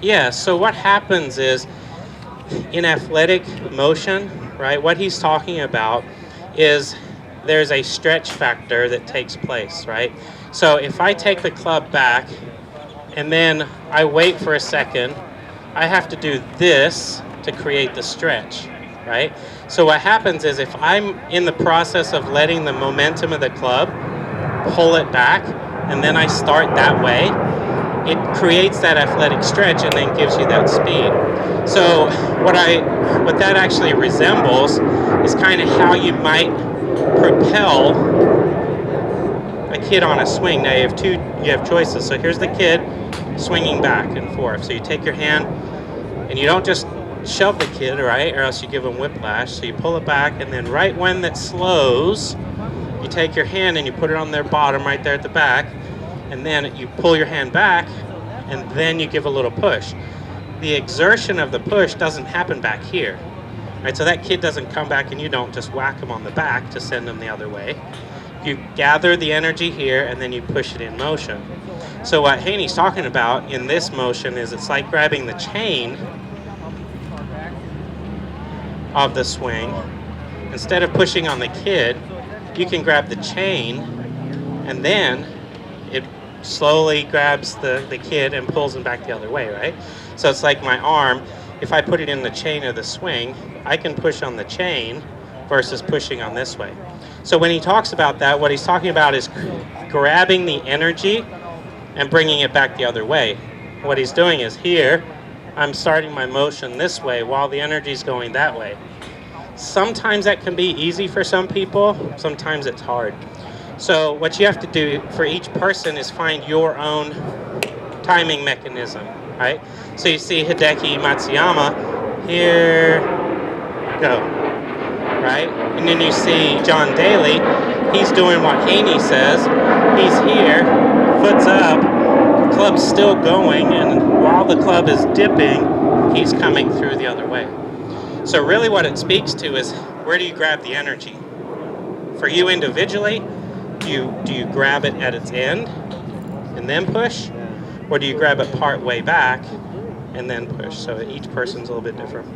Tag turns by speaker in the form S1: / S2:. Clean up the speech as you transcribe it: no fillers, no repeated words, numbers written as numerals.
S1: Yeah, so what happens is in athletic motion, right, what he's talking about is there's a stretch factor that takes place, right? So if I take the club back and then I wait for a second, I have to do this to create the stretch, right? So what happens is if I'm in the process of letting the momentum of the club pull it back and then I start that way, it creates that athletic stretch and then gives you that speed. So what that actually resembles is kind of how you might propel a kid on a swing. Now you have choices. So here's the kid swinging back and forth. So you take your hand and you don't just shove the kid, right, or else you give them whiplash. So you pull it back, and then right when that slows, you take your hand and you put it on their bottom right there at the back, and then you pull your hand back, and then you give a little push. The exertion of the push doesn't happen back here, right? So that kid doesn't come back and you don't just whack him on the back to send him the other way. You gather the energy here and then you push it in motion. So what Haney's talking about in this motion is it's like grabbing the chain of the swing. Instead of pushing on the kid, you can grab the chain and then it slowly grabs the kid and pulls him back the other way, right? So it's like my arm, if I put it in the chain of the swing, I can push on the chain versus pushing on this way. So when he talks about that, what he's talking about is grabbing the energy and bringing it back the other way. What he's doing is here, I'm starting my motion this way while the energy is going that way. Sometimes that can be easy for some people, sometimes it's hard. So what you have to do for each person is find your own timing mechanism, right? So you see Hideki Matsuyama, here, go, right? And then you see John Daly, he's doing what Haney says. He's here, foot's up, club's still going, and while the club is dipping, he's coming through the other way. So really what it speaks to is, where do you grab the energy? For you individually, do you grab it at its end and then push? Or do you grab it part way back and then push? So each person's a little bit different.